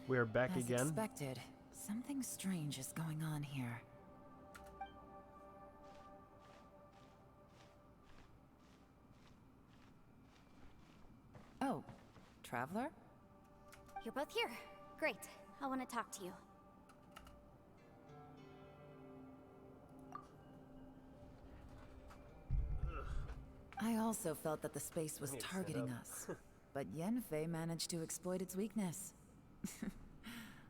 We're back As again. expected, something strange is going on here. Oh, Traveler? You're both here. Great. I want to talk to you. I also felt that the space was need to stand targeting up. us, but Yenfei managed to exploit its weakness.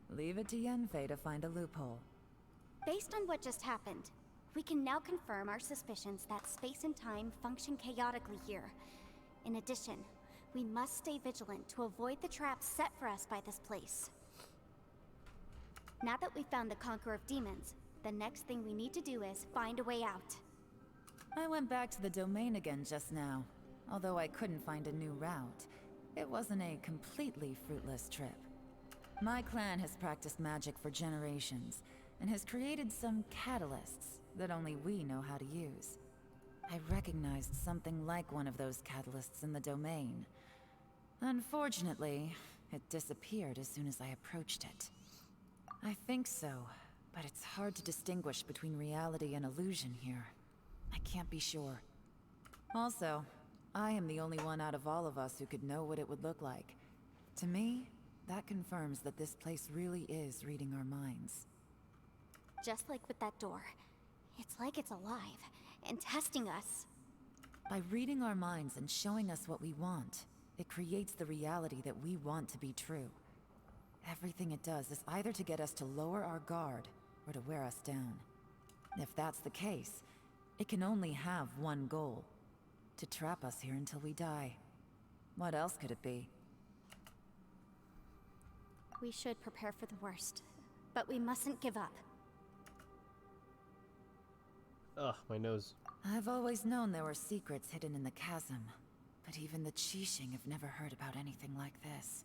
Leave it to Yenfei to find a loophole. Based on what just happened, we can now confirm our suspicions that space and time function chaotically here. In addition, we must stay vigilant to avoid the traps set for us by this place. Now that we've found the Conqueror of Demons, the next thing we need to do is find a way out. I went back to the domain again just now. Although I couldn't find a new route, it wasn't a completely fruitless trip. My clan has practiced magic for generations, and has created some catalysts that only we know how to use. I recognized something like one of those catalysts in the domain. Unfortunately, it disappeared as soon as I approached it. I think so, but it's hard to distinguish between reality and illusion here. I can't be sure. Also, I am the only one out of all of us who could know what it would look like. To me, that confirms that this place really is reading our minds. Just like with that door. It's like it's alive, and testing us. By reading our minds and showing us what we want, it creates the reality that we want to be true. Everything it does is either to get us to lower our guard, or to wear us down. If that's the case, it can only have one goal: to trap us here until we die. What else could it be? We should prepare for the worst, but we mustn't give up. Ugh, my nose. I've always known there were secrets hidden in the chasm, but even the Qixing have never heard about anything like this.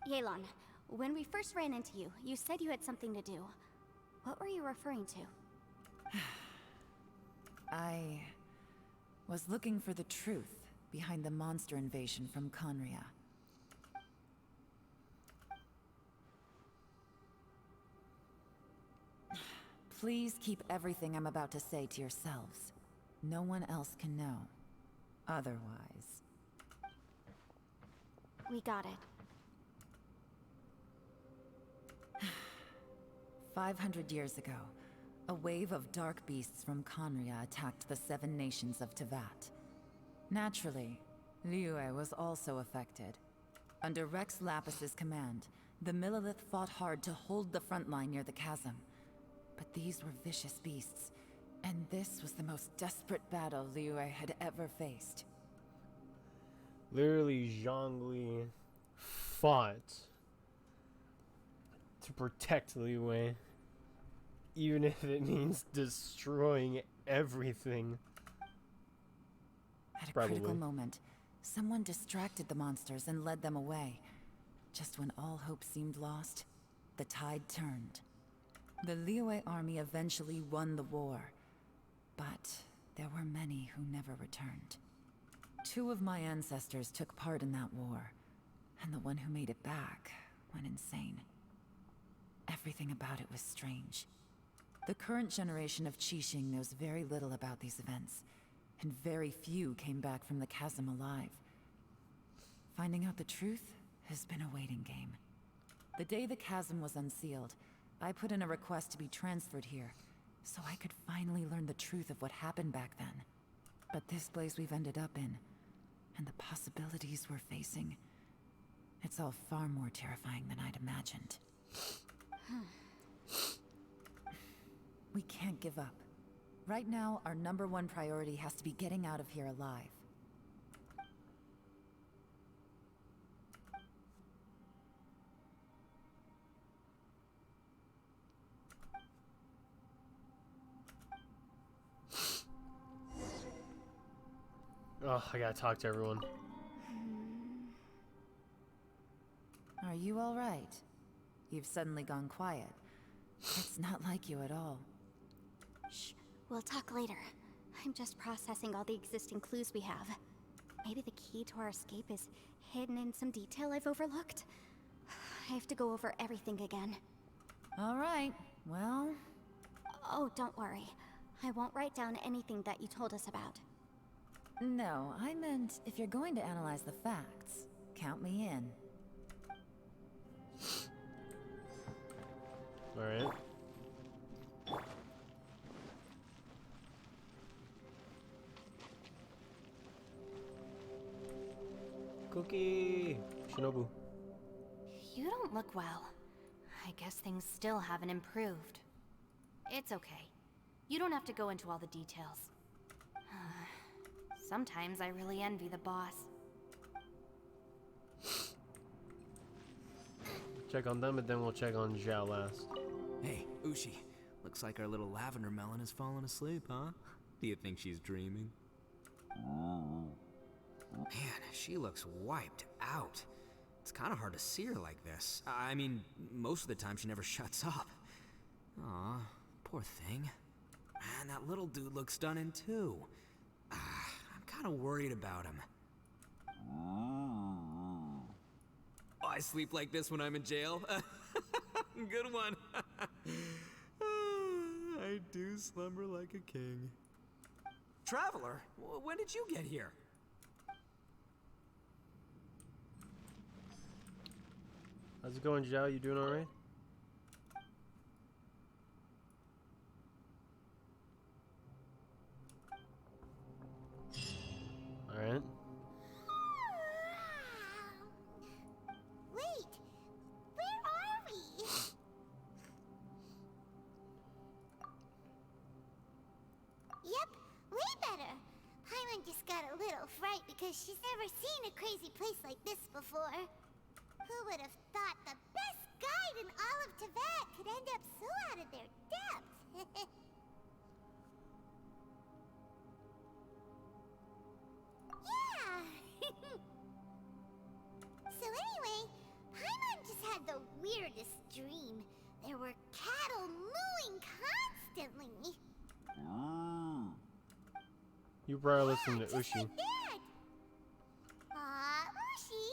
Yelan, when we first ran into you, you said you had something to do. What were you referring to? I was looking for the truth behind the monster invasion from Conria. Please keep everything I'm about to say to yourselves. No one else can know. Otherwise... We got it. 500 years ago, a wave of dark beasts from Conria attacked the 7 nations of Tevat. Naturally, Liyue was also affected. Under Rex Lapis's command, the Millelith fought hard to hold the front line near the chasm. But these were vicious beasts, and this was the most desperate battle Liyue had ever faced. Literally, Zhongli fought to protect Li Wei, even if it means destroying everything. At a Probably. critical moment, someone distracted the monsters and led them away. Just when all hope seemed lost, the tide turned. The Liyue army eventually won the war, but there were many who never returned. 2 of my ancestors took part in that war, and the one who made it back went insane. Everything about it was strange. The current generation of Qixing knows very little about these events, and very few came back from the chasm alive. Finding out the truth has been a waiting game. The day the chasm was unsealed, I put in a request to be transferred here, so I could finally learn the truth of what happened back then. But this place we've ended up in, and the possibilities we're facing, it's all far more terrifying than I'd imagined. We can't give up. Right now, our #1 priority has to be getting out of here alive. Oh, I gotta talk to everyone. Are you all right? You've suddenly gone quiet. It's not like you at all. Shh, we'll talk later. I'm just processing all the existing clues we have. Maybe the key to our escape is hidden in some detail I've overlooked? I have to go over everything again. All right, well... Oh, don't worry. I won't write down anything that you told us about. No, I meant if you're going to analyze the facts, count me in. Alright. Cookie! Shinobu. You don't look well. I guess things still haven't improved. It's okay. You don't have to go into all the details. Sometimes I really envy the boss. Check on them, and then we'll check on Zhao last. Hey, Ushi. Looks like our little lavender melon has fallen asleep, huh? Do you think she's dreaming? Man, she looks wiped out. It's kind of hard to see her like this. I mean, most of the time she never shuts up. Aw, poor thing. Man, that little dude looks stunning too. I'm kind of worried about him. Oh, I sleep like this when I'm in jail. Good one. I do slumber like a king. Traveler, when did you get here? How's it going, Zhao? You doing alright? Alright. Wait! Where are we? Yep, way better. Paimon just got a little fright because she's never seen a crazy place like this before. Who would have thought the best guide in all of Tibet could end up so out of their depth? Yeah! So anyway, Paimon just had the weirdest dream. There were cattle mooing constantly. You probably listen to Just Ushi. like that. Aw, Ushi,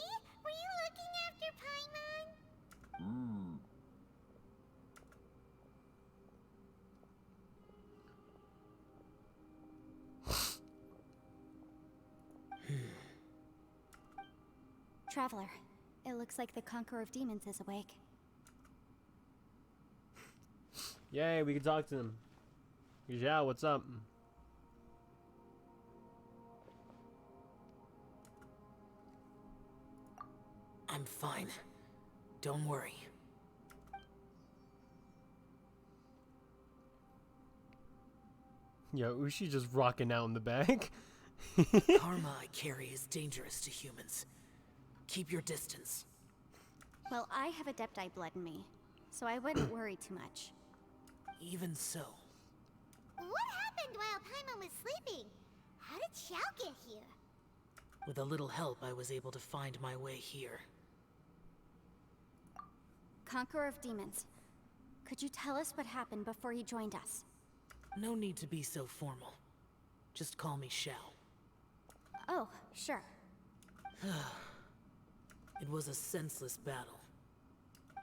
were you looking after Paimon? Traveler, it looks like the Conqueror of Demons is awake. Yay, we can talk to him. Zhao, what's up? I'm fine. Don't worry. Yo, Ushi just rocking out in the back. Karma I carry is dangerous to humans. Keep your distance. Well, I have Adepti blood in me, so I wouldn't worry too much. Even so, What happened while Paimon was sleeping? How did Xiao get here? with a little help, I was able to find my way here. Conqueror of Demons, could you tell us what happened before you joined us? No need to be so formal. Just call me Xiao. Oh, sure. It was a senseless battle.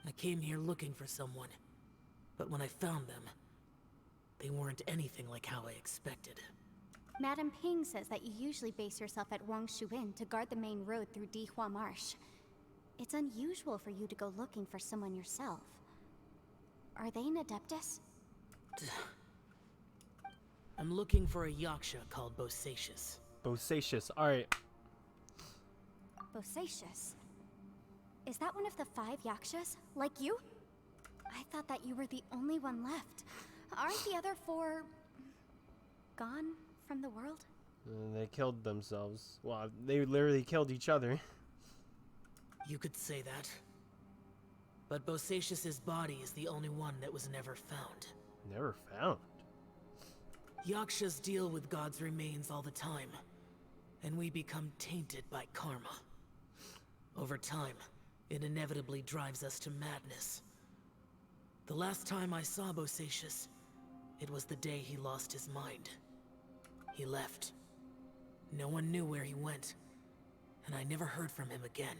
I came here looking for someone, but when I found them, they weren't anything like how I expected. Madam Ping says that you usually base yourself at Wangshu Inn to guard the main road through Dihua Marsh. It's unusual for you to go looking for someone yourself. Are they an Adeptus? I'm looking for a Yaksha called Bosacius. Bosacious. Alright. Bosacious? Is that one of the 5 Yakshas? Like you? I thought that you were the only one left. Aren't the other 4... gone from the world? They killed themselves. Well, they literally killed each other. You could say that. But Bosacius's body is the only one that was never found. Never found. Yakshas deal with God's remains all the time, and we become tainted by karma. Over time, it inevitably drives us to madness. The last time I saw Bosacius, it was the day he lost his mind. He left. No one knew where he went, and I never heard from him again.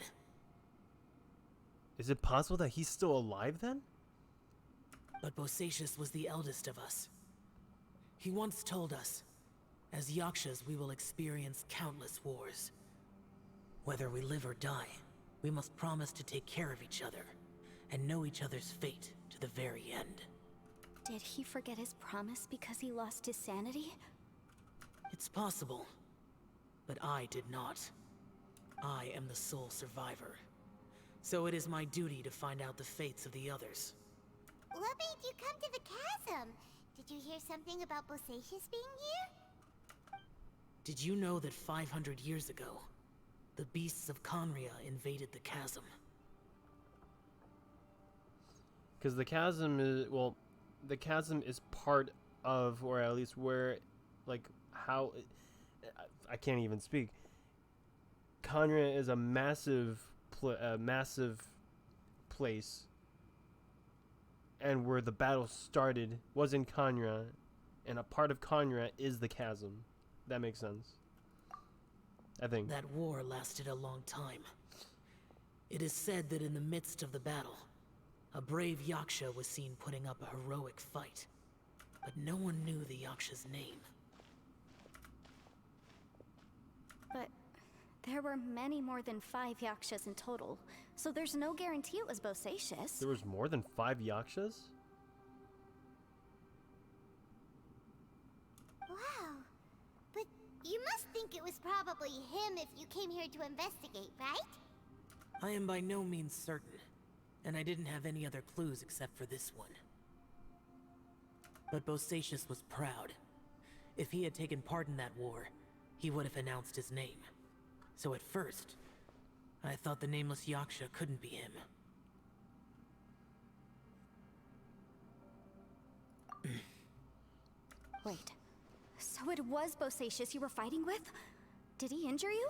Is it possible that he's still alive then? But Bosacius was the eldest of us. He once told us, as Yakshas we will experience countless wars. Whether we live or die, we must promise to take care of each other, and know each other's fate to the very end. Did he forget his promise because he lost his sanity? It's possible, but I did not. I am the sole survivor. So it is my duty to find out the fates of the others. What made you come to the chasm? Did you hear something about Bosacius being here? Did you know that 500 years ago, the beasts of Conria invaded the chasm? Because the chasm is, well, the chasm is part of, or at least where, like, how, I can't even speak. Conria is a massive place, and where the battle started was in Conria, and a part of Conria is the chasm. That makes sense, I think. That war lasted a long time. It is said that in the midst of the battle, a brave Yaksha was seen putting up a heroic fight, but no one knew the Yaksha's name. But there were many more than 5 Yakshas in total, so there's no guarantee it was Bosacius. There was more than 5 Yakshas? Wow. But you must think it was probably him if you came here to investigate, right? I am by no means certain, and I didn't have any other clues except for this one. But Bosacius was proud. If he had taken part in that war, he would have announced his name. So at first, I thought the nameless Yaksha couldn't be him. Wait, so it was Bosacius you were fighting with? Did he injure you?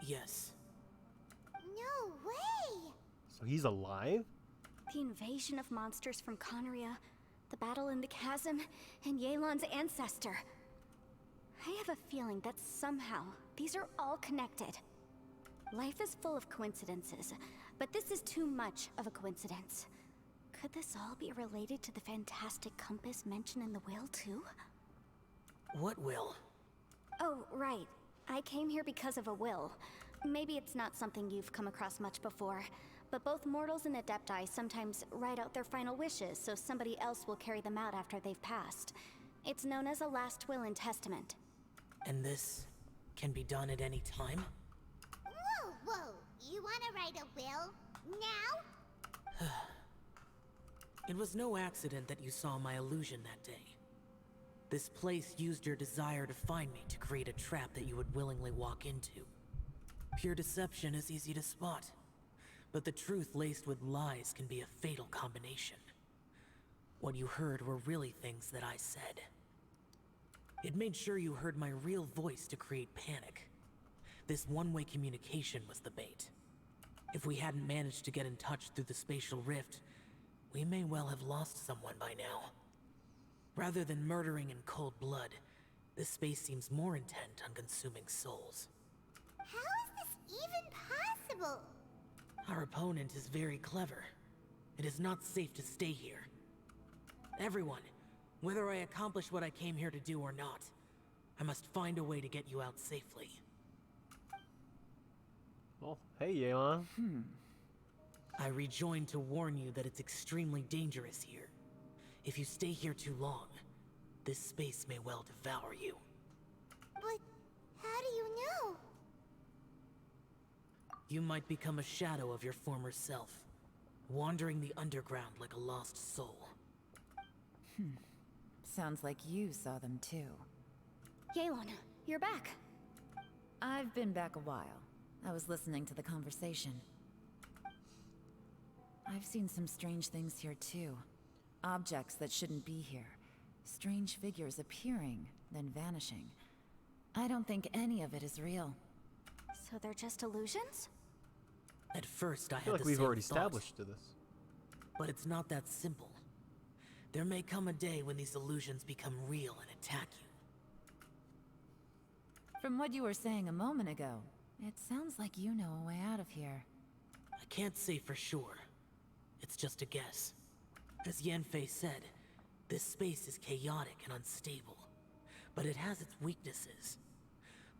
Yes. No way! So he's alive? The invasion of monsters from Conria, the battle in the chasm, and Yelan's ancestor. I have a feeling that somehow these are all connected. Life is full of coincidences, but this is too much of a coincidence. Could this all be related to the fantastic compass mentioned in the will, too? What will? Oh, right. I came here because of a will. Maybe it's not something you've come across much before, but both mortals and adepti sometimes write out their final wishes so somebody else will carry them out after they've passed. It's known as a last will and testament. And this can be done at any time? Whoa, whoa! You wanna write a will? Now? It was no accident that you saw my illusion that day. This place used your desire to find me to create a trap that you would willingly walk into. Pure deception is easy to spot, but the truth laced with lies can be a fatal combination. What you heard were really things that I said. It made sure you heard my real voice to create panic. This one-way communication was the bait. If we hadn't managed to get in touch through the spatial rift, we may well have lost someone by now. Rather than murdering in cold blood, this space seems more intent on consuming souls. How is this even possible? Our opponent is very clever. It is not safe to stay here. Everyone, whether I accomplish what I came here to do or not, I must find a way to get you out safely. Well, hey, Yelan. I rejoined to warn you that it's extremely dangerous here. If you stay here too long, this space may well devour you. But how do you know? You might become a shadow of your former self, wandering the underground like a lost soul. Sounds like you saw them too. Yelan, you're back. I've been back a while. I was listening to the conversation. I've seen some strange things here too. Objects that shouldn't be here. Strange figures appearing, then vanishing. I don't think any of it is real. So they're just illusions? At first, I I feel had like the we've same already thought, established to this. but it's not that simple. There may come a day when these illusions become real and attack you. From what you were saying a moment ago, it sounds like you know a way out of here. I can't say for sure. It's just a guess. As Yanfei said, this space is chaotic and unstable, but it has its weaknesses.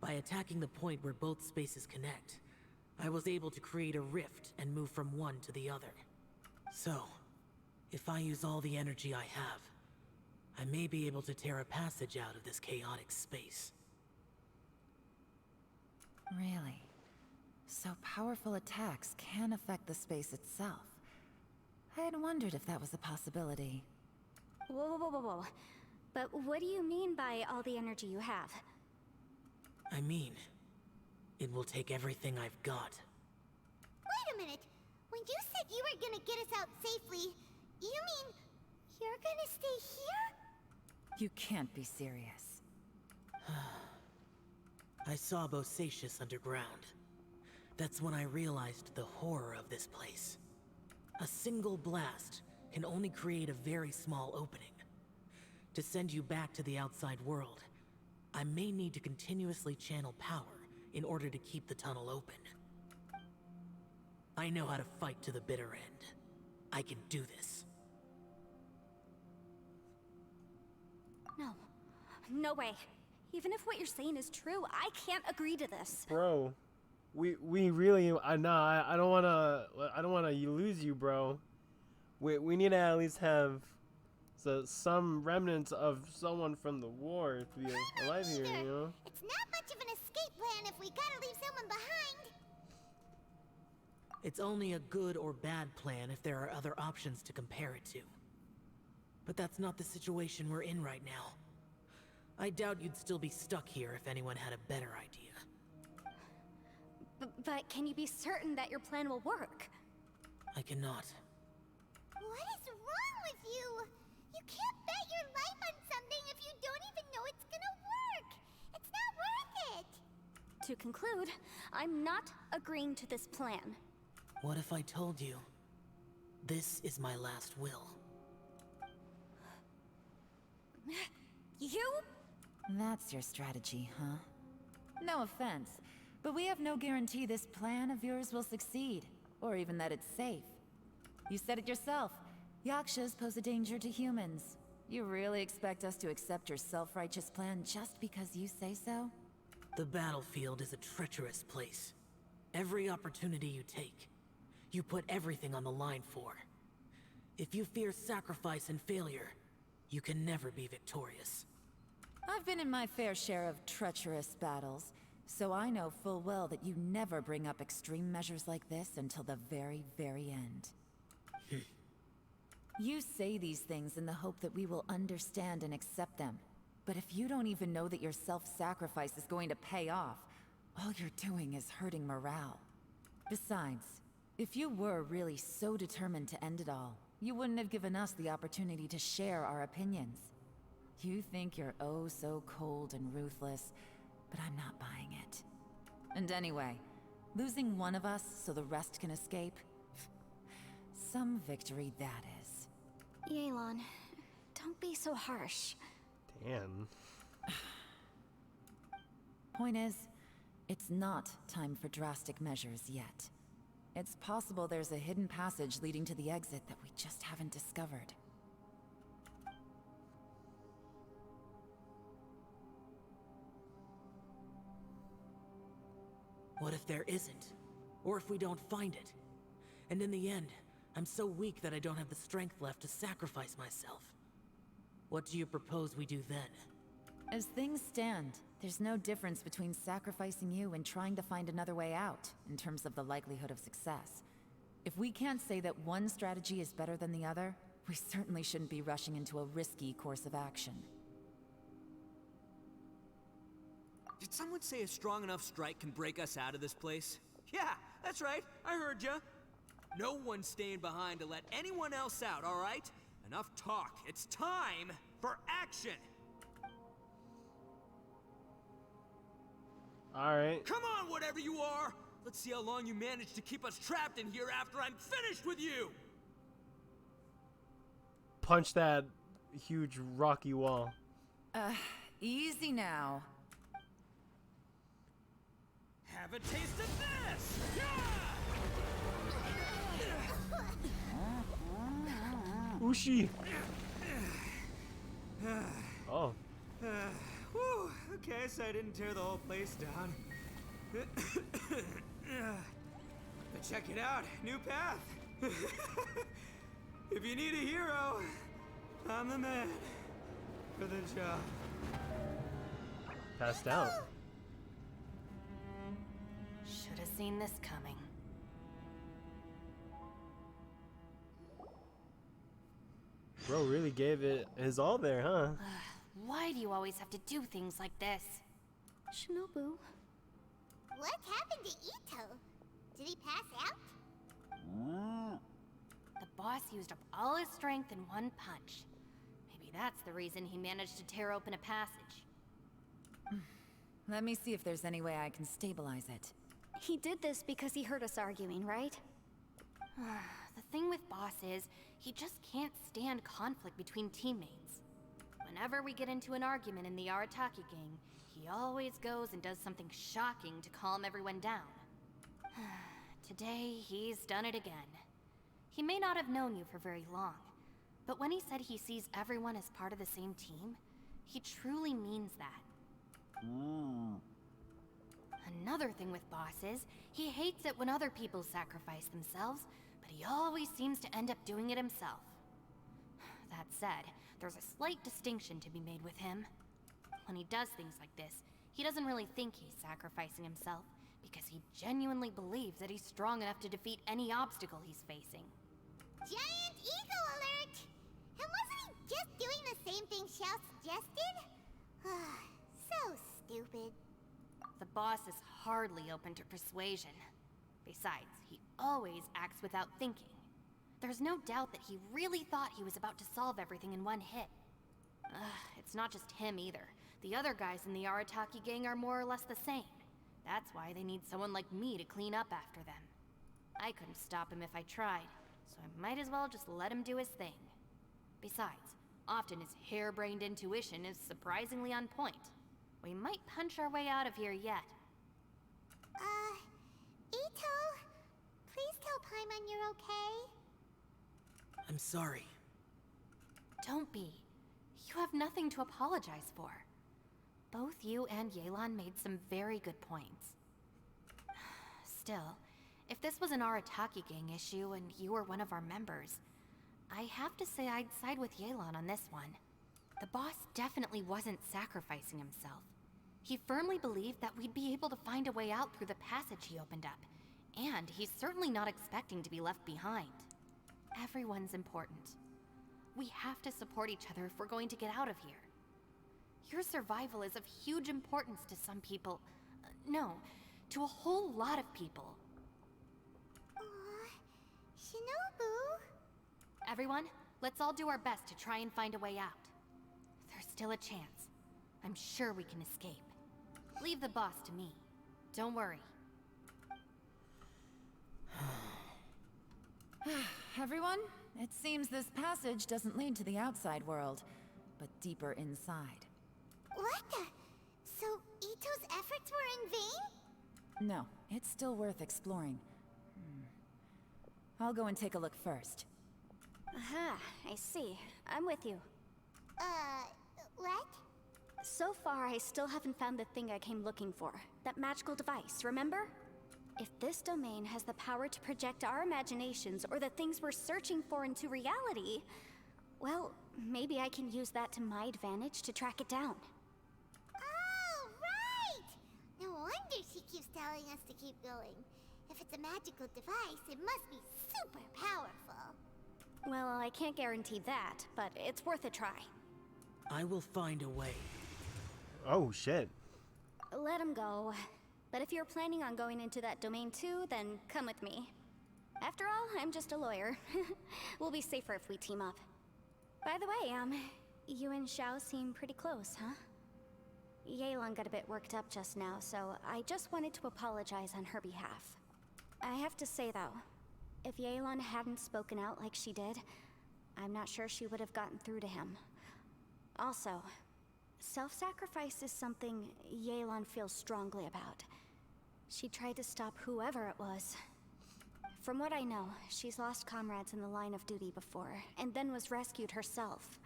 By attacking the point where both spaces connect, I was able to create a rift and move from one to the other. So, if I use all the energy I have, I may be able to tear a passage out of this chaotic space. Really? So powerful attacks can affect the space itself. I had wondered if that was a possibility. Whoa, whoa, whoa, whoa. But what do you mean by all the energy you have? I mean, it will take everything I've got. Wait a minute. When you said you were gonna get us out safely, you mean you're gonna stay here? You can't be serious. I saw Bosacius underground. That's when I realized the horror of this place. A single blast can only create a very small opening. To send you back to the outside world, I may need to continuously channel power in order to keep the tunnel open. I know how to fight to the bitter end. I can do this. No. No way. Even if what you're saying is true, I can't agree to this. Bro, we really nah, I don't wanna lose you, bro. We need to at least have some remnants of someone from the war to be alive here, you know? It's not much of an escape plan if we gotta leave someone behind. It's only a good or bad plan if there are other options to compare it to. But that's not the situation we're in right now. I doubt you'd still be stuck here if anyone had a better idea. But can you be certain that your plan will work? I cannot. What is wrong with you? You can't bet your life on something if you don't even know it's gonna work. It's not worth it. To conclude, I'm not agreeing to this plan. What if I told you, this is my last will? You? That's your strategy, huh? No offense, but we have no guarantee this plan of yours will succeed, or even that it's safe. You said it yourself. Yakshas pose a danger to humans. You really expect us to accept your self-righteous plan just because you say so? The battlefield is a treacherous place. Every opportunity you take, you put everything on the line for. If you fear sacrifice and failure, you can never be victorious. I've been in my fair share of treacherous battles, so I know full well that you never bring up extreme measures like this until the very, very end. You say these things in the hope that we will understand and accept them. But if you don't even know that your self-sacrifice is going to pay off, all you're doing is hurting morale. Besides, if you were really so determined to end it all, you wouldn't have given us the opportunity to share our opinions. You think you're oh so cold and ruthless, but I'm not buying it. And anyway, losing one of us so the rest can escape? Some victory that is. Yelan, don't be so harsh. Damn. Point is, it's not time for drastic measures yet. It's possible there's a hidden passage leading to the exit that we just haven't discovered. What if there isn't? Or if we don't find it? And in the end, I'm so weak that I don't have the strength left to sacrifice myself. What do you propose we do then? As things stand, there's no difference between sacrificing you and trying to find another way out, in terms of the likelihood of success. If we can't say that one strategy is better than the other, we certainly shouldn't be rushing into a risky course of action. Did someone say a strong enough strike can break us out of this place? Yeah, that's right. I heard ya. No one's staying behind to let anyone else out, all right? Enough talk. It's time for action. All right. Come on, whatever you are. Let's see how long you manage to keep us trapped in here after I'm finished with you. Punch that huge rocky wall. Easy now. Have a taste of this! Yeah! Whooshy! Oh. Whew, okay, so I didn't tear the whole place down. But check it out, new path. If you need a hero, I'm the man for the job. Passed out. Should have seen this coming. Bro really gave it his all there, huh? Why do you always have to do things like this? Shinobu. What happened to Ito? Did he pass out? The boss used up all his strength in one punch. Maybe that's the reason he managed to tear open a passage. Let me see if there's any way I can stabilize it. He did this because he heard us arguing, right? The thing with Boss is, he just can't stand conflict between teammates. Whenever we get into an argument in the Arataki gang, he always goes and does something shocking to calm everyone down. Today, he's done it again. He may not have known you for very long, but when he said he sees everyone as part of the same team, he truly means that. Another thing with Boss is, he hates it when other people sacrifice themselves, but he always seems to end up doing it himself. That said, there's a slight distinction to be made with him. When he does things like this, he doesn't really think he's sacrificing himself, because he genuinely believes that he's strong enough to defeat any obstacle he's facing. Giant ego alert! And wasn't he just doing the same thing Xiao suggested? So stupid. The boss is hardly open to persuasion. Besides, he always acts without thinking. There's no doubt that he really thought he was about to solve everything in one hit. It's not just him either. The other guys in the Arataki gang are more or less the same. That's why they need someone like me to clean up after them. I couldn't stop him if I tried, so I might as well just let him do his thing. Besides, often his harebrained intuition is surprisingly on point. We might punch our way out of here yet. Ito, please tell Paimon you're okay. I'm sorry. Don't be. You have nothing to apologize for. Both you and Yelan made some very good points. Still, if this was an Arataki gang issue and you were one of our members, I have to say I'd side with Yelan on this one. The boss definitely wasn't sacrificing himself. He firmly believed that we'd be able to find a way out through the passage he opened up, and he's certainly not expecting to be left behind. Everyone's important. We have to support each other if we're going to get out of here. Your survival is of huge importance to some people. No, to a whole lot of people. Shinobu? Everyone, let's all do our best to try and find a way out. There's still a chance. I'm sure we can escape. Leave the boss to me. Don't worry. Everyone, it seems this passage doesn't lead to the outside world, but deeper inside. What the? So Ito's efforts were in vain? No, it's still worth exploring. I'll go and take a look first. Aha, I see. I'm with you. What? So far, I still haven't found the thing I came looking for. That magical device, remember? If this domain has the power to project our imaginations or the things we're searching for into reality, well, maybe I can use that to my advantage to track it down. Oh, right! No wonder she keeps telling us to keep going. If it's a magical device, it must be super powerful. Well, I can't guarantee that, but it's worth a try. I will find a way. Oh, shit. Let him go. But if you're planning on going into that domain too, then come with me. After all, I'm just a lawyer. We'll be safer if we team up. By the way, you and Xiao seem pretty close, huh? Yelan got a bit worked up just now, so I just wanted to apologize on her behalf. I have to say though, if Yelan hadn't spoken out like she did, I'm not sure she would have gotten through to him. Also, self-sacrifice is something Yelan feels strongly about. She tried to stop whoever it was. From what I know, she's lost comrades in the line of duty before, and then was rescued herself.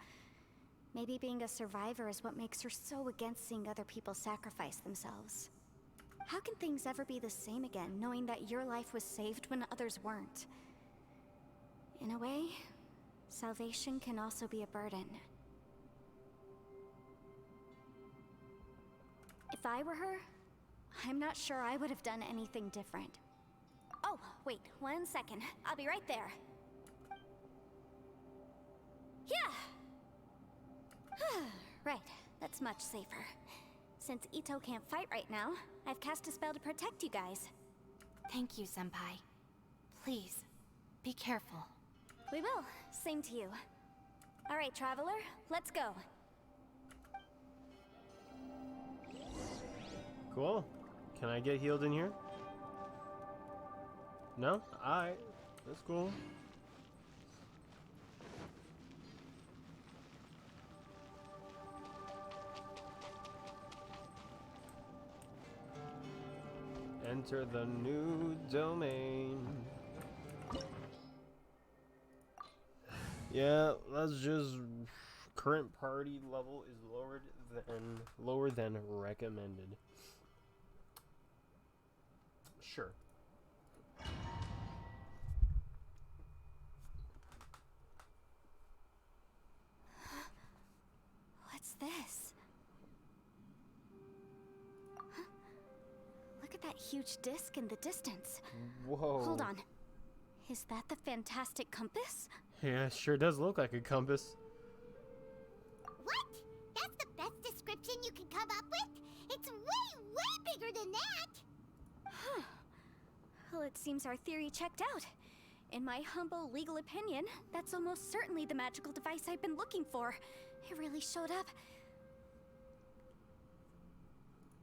Maybe being a survivor is what makes her so against seeing other people sacrifice themselves. How can things ever be the same again, knowing that your life was saved when others weren't? In a way, salvation can also be a burden. If I were her, I'm not sure I would have done anything different. Oh, wait, 1 second. I'll be right there. Yeah! Right, that's much safer. Since Ito can't fight right now, I've cast a spell to protect you guys. Thank you, Senpai. Please, be careful. We will. Same to you. Alright, Traveler, let's go. Cool. Can I get healed in here? No? Alright. That's cool. Enter the new domain. Yeah, that's just current party level is lower than recommended. Sure. What's this? Huh? Look at that huge disc in the distance. Whoa. Hold on. Is that the fantastic compass? Yeah, it sure does look like a compass. What? That's the best description you can come up with? It's way, way bigger than that! Huh. Well, it seems our theory checked out. In my humble legal opinion, that's almost certainly the magical device I've been looking for. It really showed up.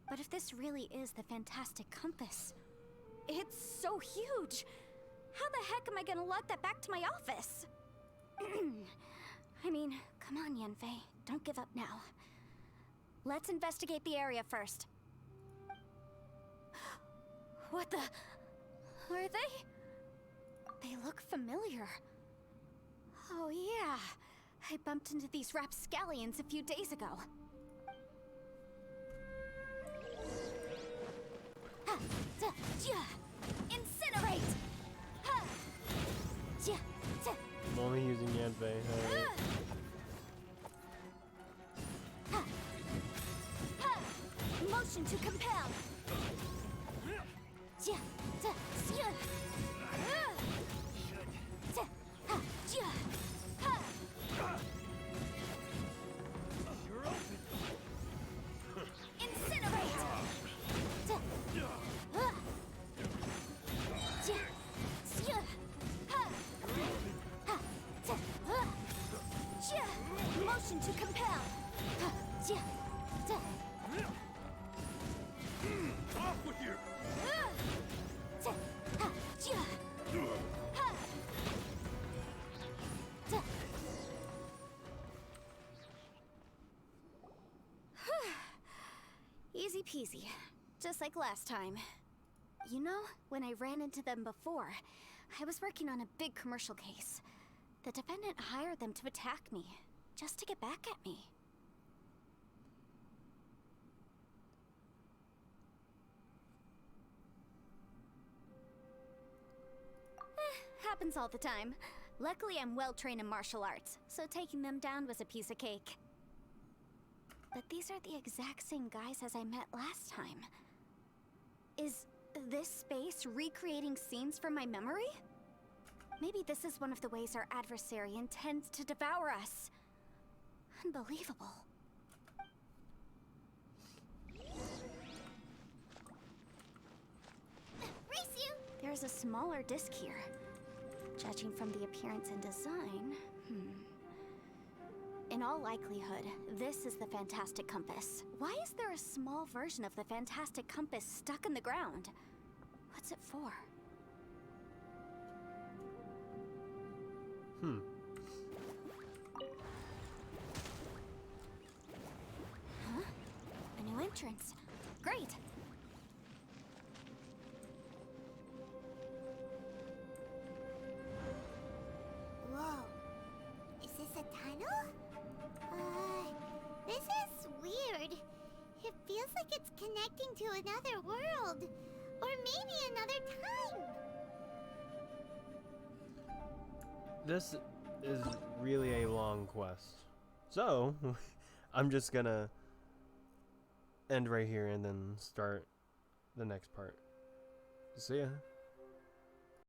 But if this really is the fantastic compass, it's so huge. How the heck am I gonna lug that back to my office? I mean, come on, Yanfei. Don't give up now. Let's investigate the area first. What the... Are they? They look familiar. Oh yeah. I bumped into these rapscallions a few days ago. Incinerate! I'm only using Yanfei. Motion to compel. Motion to compel. Off with you! Easy peasy. Just like last time. You know, when I ran into them before, I was working on a big commercial case. The defendant hired them to attack me, just to get back at me. Happens all the time. Luckily, I'm well trained in martial arts, so taking them down was a piece of cake. But these are the exact same guys as I met last time. Is this space recreating scenes from my memory? Maybe this is one of the ways our adversary intends to devour us. Unbelievable. Race you! There's a smaller disc here. Judging from the appearance and design, In all likelihood, this is the fantastic compass. Why is there a small version of the fantastic compass stuck in the ground? What's it for? Huh? A new entrance. Great! like it's connecting to another world. Or maybe another time. This is really a long quest. So, I'm just gonna end right here and then start the next part. See ya.